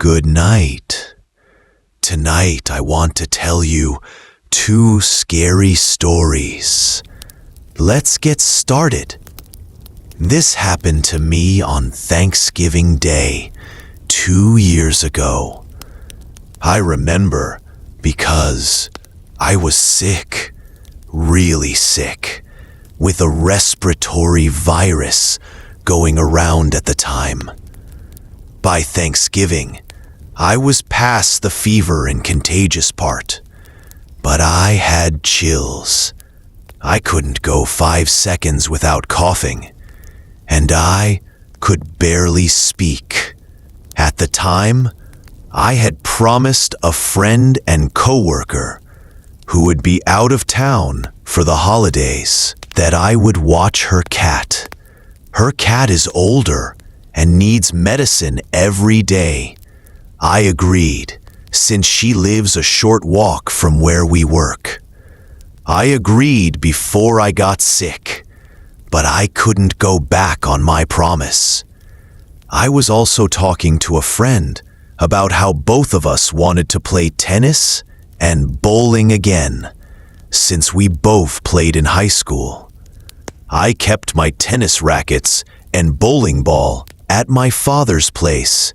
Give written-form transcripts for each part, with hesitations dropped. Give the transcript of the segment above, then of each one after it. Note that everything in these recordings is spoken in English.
Good night. Tonight I want to tell you 2 scary stories. Let's get started. This happened to me on Thanksgiving Day 2 years ago. I remember because I was sick, really sick, with a respiratory virus going around at the time. By Thanksgiving, I was past the fever and contagious part, but I had chills. I couldn't go 5 seconds without coughing, and I could barely speak. At the time, I had promised a friend and coworker who would be out of town for the holidays that I would watch her cat. Her cat is older and needs medicine every day. I agreed, since she lives a short walk from where we work. I agreed before I got sick, but I couldn't go back on my promise. I was also talking to a friend about how both of us wanted to play tennis and bowling again, since we both played in high school. I kept my tennis rackets and bowling ball at my father's place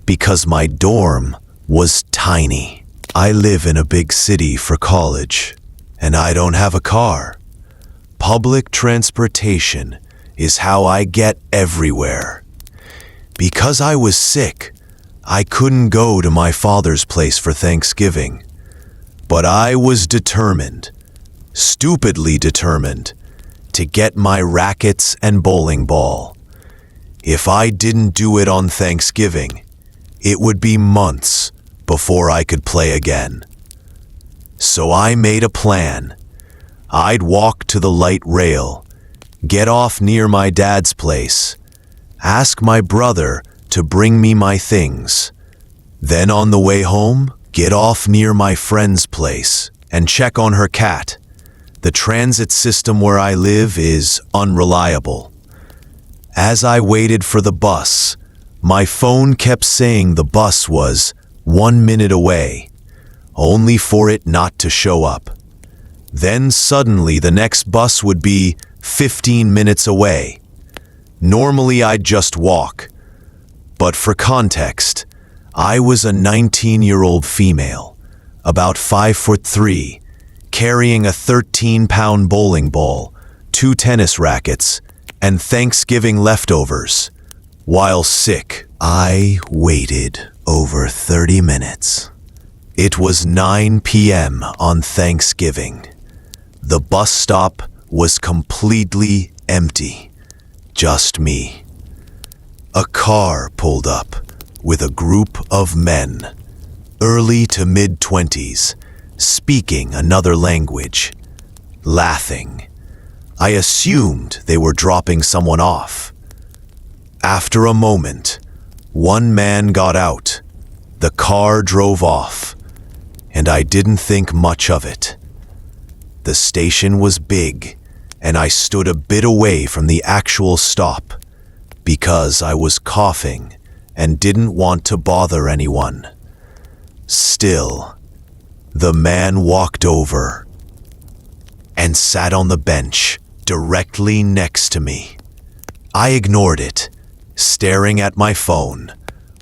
because my dorm was tiny. I live in a big city for college, and I don't have a car. Public transportation is how I get everywhere. Because I was sick, I couldn't go to my father's place for Thanksgiving. But I was determined, stupidly determined, to get my rackets and bowling ball. If I didn't do it on Thanksgiving, it would be months before I could play again. So I made a plan. I'd walk to the light rail, get off near my dad's place, ask my brother to bring me my things. Then on the way home, get off near my friend's place and check on her cat. The transit system where I live is unreliable. As I waited for the bus, my phone kept saying the bus was 1 minute away, only for it not to show up. Then suddenly the next bus would be 15 minutes away. Normally I'd just walk, but for context, I was a 19-year-old female, about 5'3", carrying a 13-pound bowling ball, 2 tennis rackets, and Thanksgiving leftovers. While sick, I waited over 30 minutes. It was 9 p.m. on Thanksgiving. The bus stop was completely empty. Just me. A car pulled up with a group of men, early to mid-20s, speaking another language, laughing. I assumed they were dropping someone off. After a moment, one man got out, the car drove off, and I didn't think much of it. The station was big, and I stood a bit away from the actual stop because I was coughing and didn't want to bother anyone. Still, the man walked over and sat on the bench directly next to me. I ignored it, staring at my phone,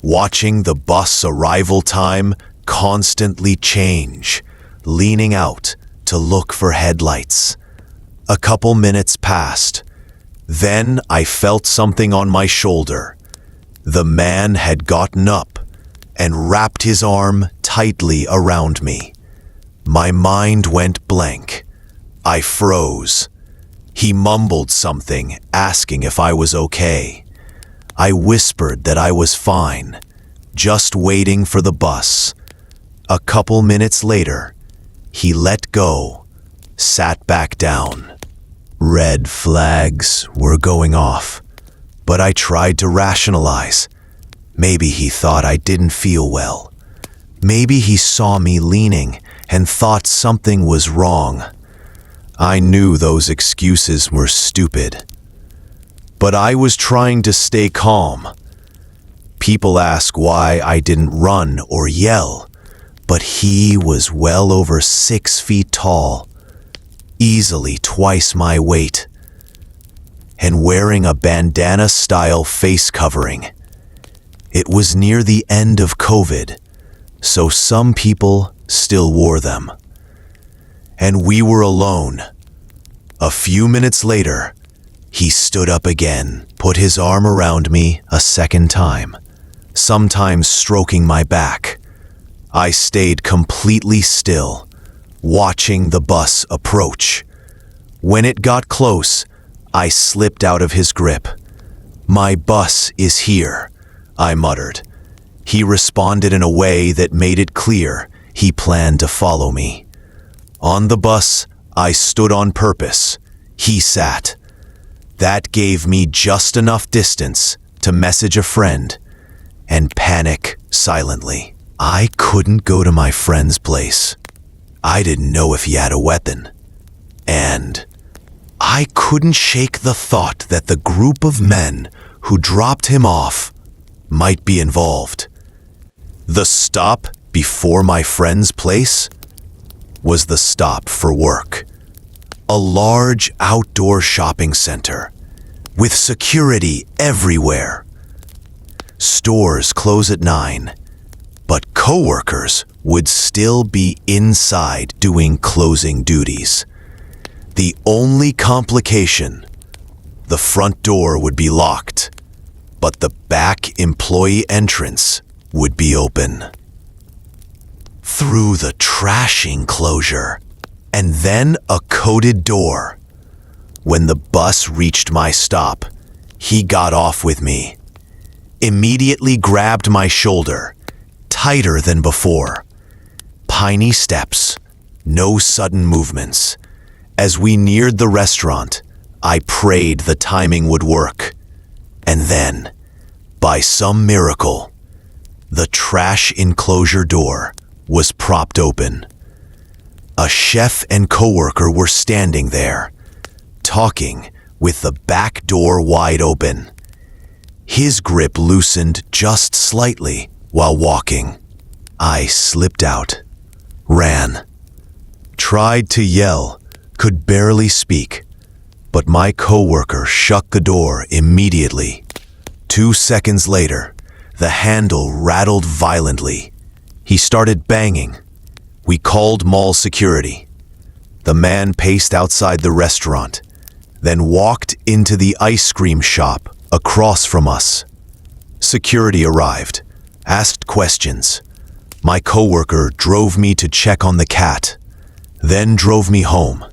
watching the bus arrival time constantly change, leaning out to look for headlights. A couple minutes passed. Then I felt something on my shoulder. The man had gotten up and wrapped his arm tightly around me. My mind went blank. I froze. He mumbled something, asking if I was okay. I whispered that I was fine, just waiting for the bus. A couple minutes later, he let go, sat back down. Red flags were going off, but I tried to rationalize. Maybe he thought I didn't feel well. Maybe he saw me leaning and thought something was wrong. I knew those excuses were stupid. But I was trying to stay calm. People ask why I didn't run or yell, but he was well over 6 feet tall, easily twice my weight, and wearing a bandana-style face covering. It was near the end of COVID, so some people still wore them. And we were alone. A few minutes later, he stood up again, put his arm around me a second time, sometimes stroking my back. I stayed completely still, watching the bus approach. When it got close, I slipped out of his grip. "My bus is here," I muttered. He responded in a way that made it clear he planned to follow me. On the bus, I stood on purpose. He sat. That gave me just enough distance to message a friend and panic silently. I couldn't go to my friend's place. I didn't know if he had a weapon. And I couldn't shake the thought that the group of men who dropped him off might be involved. The stop before my friend's place was the stop for work. A large outdoor shopping center with security everywhere. Stores close at 9, but coworkers would still be inside doing closing duties. The only complication, the front door would be locked, but the back employee entrance would be open. Through the trash enclosure, and then a coded door. When the bus reached my stop, he got off with me, immediately grabbed my shoulder, tighter than before. Piney steps, no sudden movements. As we neared the restaurant, I prayed the timing would work. And then, by some miracle, the trash enclosure door was propped open. A chef and coworker were standing there, talking with the back door wide open. His grip loosened just slightly while walking. I slipped out, ran, tried to yell, could barely speak, but my coworker shut the door immediately. 2 seconds later, the handle rattled violently. He started banging. We called mall security. The man paced outside the restaurant, then walked into the ice cream shop across from us. Security arrived, asked questions. My coworker drove me to check on the cat, then drove me home.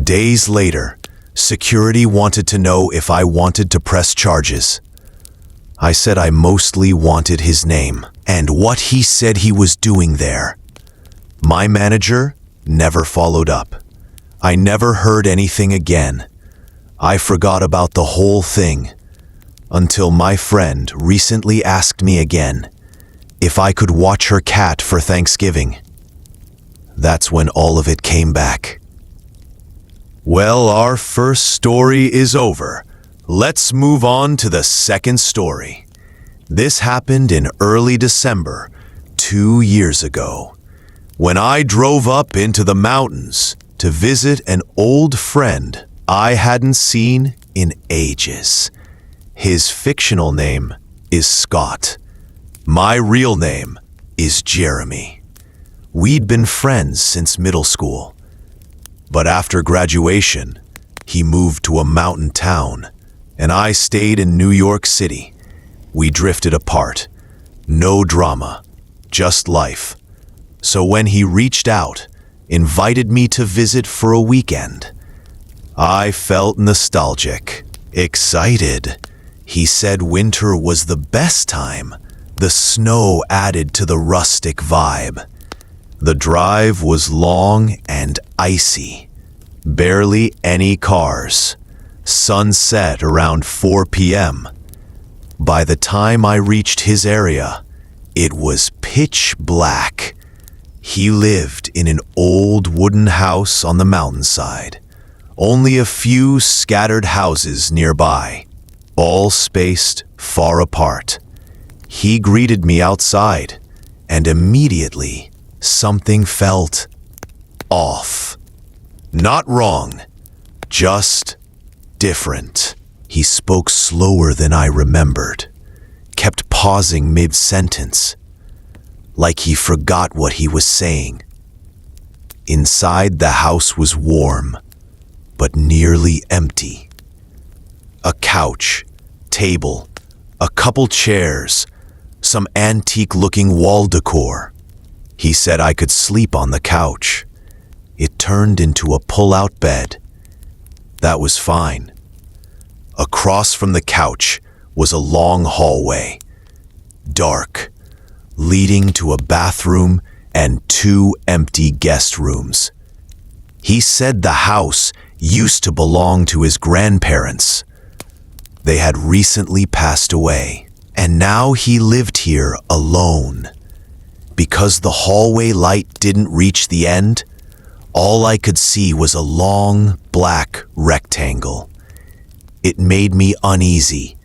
Days later, security wanted to know if I wanted to press charges. I said I mostly wanted his name and what he said he was doing there. My manager never followed up. I never heard anything again. I forgot about the whole thing until my friend recently asked me again if I could watch her cat for Thanksgiving. That's when all of it came back. Well, our first story is over. Let's move on to the second story. This happened in early December, 2 years ago, when I drove up into the mountains to visit an old friend I hadn't seen in ages. His fictional name is Scott. My real name is Jeremy. We'd been friends since middle school, but after graduation, he moved to a mountain town, and I stayed in New York City. We drifted apart. No drama, just life. So when he reached out, invited me to visit for a weekend, I felt nostalgic, excited. He said winter was the best time. The snow added to the rustic vibe. The drive was long and icy. Barely any cars. Sunset around 4 p.m. By the time I reached his area, it was pitch black. He lived in an old wooden house on the mountainside. Only a few scattered houses nearby, all spaced far apart. He greeted me outside, and immediately something felt off. Not wrong, just different. He spoke slower than I remembered, kept pausing mid-sentence, like he forgot what he was saying. Inside, the house was warm, but nearly empty. A couch, table, a couple chairs, some antique-looking wall decor. He said I could sleep on the couch. It turned into a pull-out bed. That was fine. Across from the couch was a long hallway, dark, leading to a bathroom and 2 empty guest rooms. He said the house used to belong to his grandparents. They had recently passed away, and now he lived here alone. Because the hallway light didn't reach the end, all I could see was a long, black rectangle. It made me uneasy,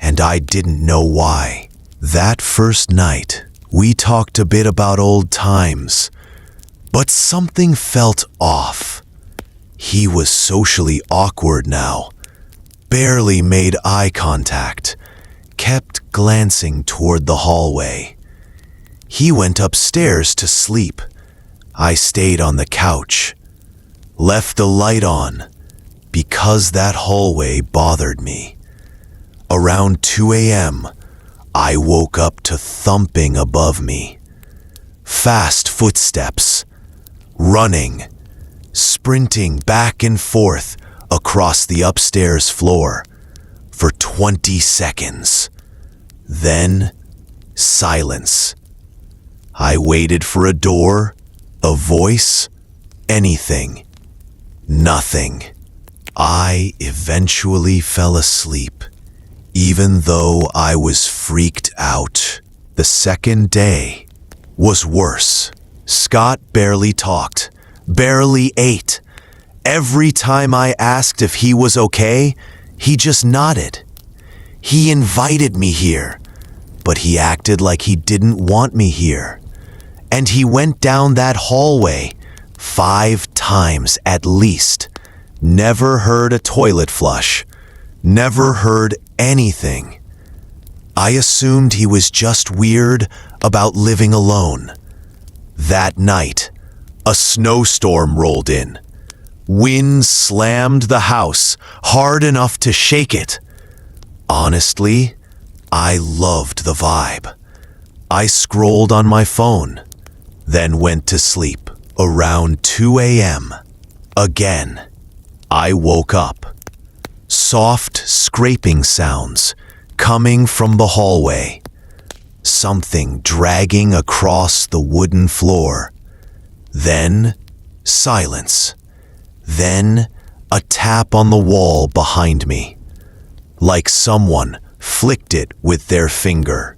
and I didn't know why. That first night, we talked a bit about old times, but something felt off. He was socially awkward now, barely made eye contact, kept glancing toward the hallway. He went upstairs to sleep. I stayed on the couch, left the light on, because that hallway bothered me. Around 2 a.m., I woke up to thumping above me. Fast footsteps, running, sprinting back and forth across the upstairs floor for 20 seconds. Then, silence. I waited for a door, a voice, anything. Nothing. I eventually fell asleep, even though I was freaked out. The second day was worse. Scott barely talked, barely ate. Every time I asked if he was okay, he just nodded. He invited me here, but he acted like he didn't want me here. And he went down that hallway 5 times at least. Never heard a toilet flush. Never heard anything. I assumed he was just weird about living alone. That night, a snowstorm rolled in. Wind slammed the house hard enough to shake it. Honestly, I loved the vibe. I scrolled on my phone, then went to sleep. Around 2 a.m. Again, I woke up. Soft scraping sounds coming from the hallway. Something dragging across the wooden floor. Then, silence. Then, a tap on the wall behind me, like someone flicked it with their finger.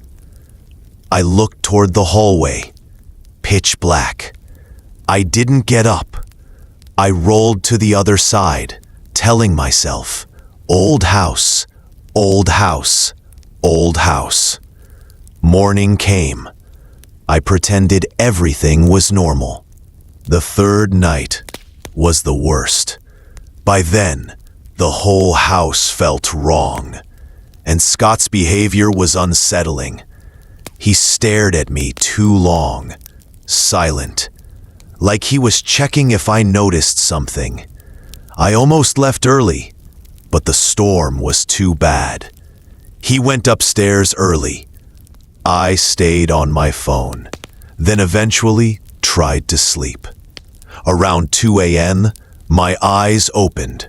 I looked toward the hallway, pitch black. I didn't get up. I rolled to the other side, telling myself, old house, old house, old house. Morning came. I pretended everything was normal. The third night was the worst. By then, the whole house felt wrong, and Scott's behavior was unsettling. He stared at me too long, silent, like he was checking if I noticed something. I almost left early, but the storm was too bad. He went upstairs early. I stayed on my phone, then eventually tried to sleep. Around 2 a.m., my eyes opened,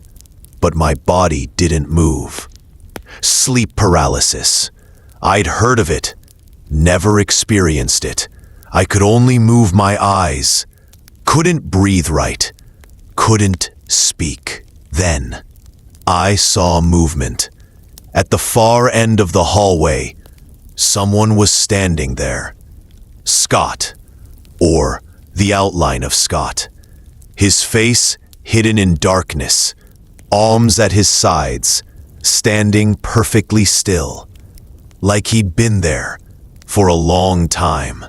but my body didn't move. Sleep paralysis. I'd heard of it, never experienced it. I could only move my eyes, couldn't breathe right, couldn't speak. Then, I saw movement. At the far end of the hallway, someone was standing there. Scott, or the outline of Scott. His face hidden in darkness, arms at his sides, standing perfectly still, like he'd been there for a long time,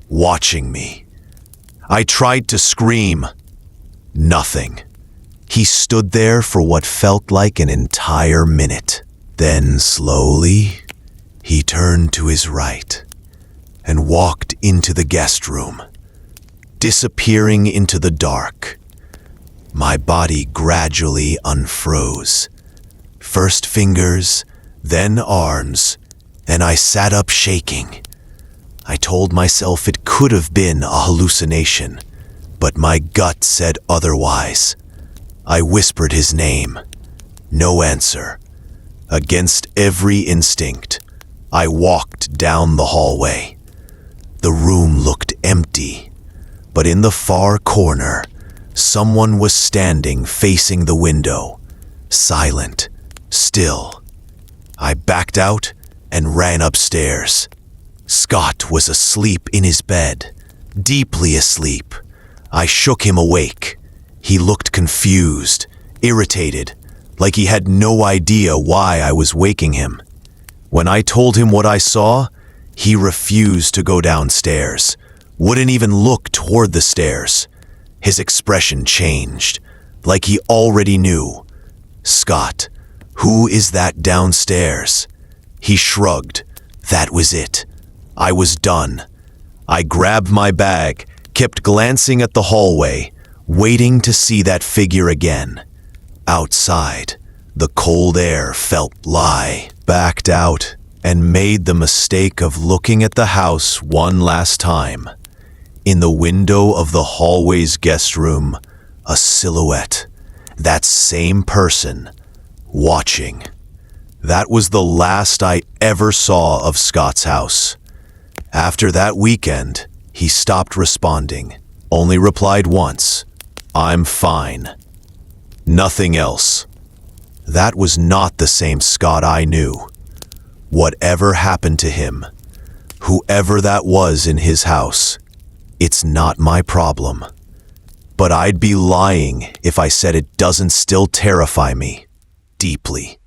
watching me. I tried to scream. Nothing. He stood there for what felt like an entire minute. Then slowly, he turned to his right and walked into the guest room, disappearing into the dark. My body gradually unfroze. First fingers, then arms, and I sat up shaking. I told myself it could have been a hallucination, but my gut said otherwise. I whispered his name. No answer. Against every instinct, I walked down the hallway. The room looked empty, but in the far corner, someone was standing facing the window, silent, still. I backed out and ran upstairs. Scott was asleep in his bed, deeply asleep. I shook him awake. He looked confused, irritated, like he had no idea why I was waking him. When I told him what I saw, he refused to go downstairs, wouldn't even look toward the stairs. His expression changed, like he already knew. "Scott, who is that downstairs?" He shrugged. That was it. I was done. I grabbed my bag, kept glancing at the hallway, waiting to see that figure again. Outside, the cold air felt lie. Backed out and made the mistake of looking at the house one last time. In the window of the hallway's guest room, a silhouette. That same person, watching. That was the last I ever saw of Scott's house. After that weekend, he stopped responding, only replied once, "I'm fine." Nothing else. That was not the same Scott I knew. Whatever happened to him, whoever that was in his house, it's not my problem. But I'd be lying if I said it doesn't still terrify me deeply.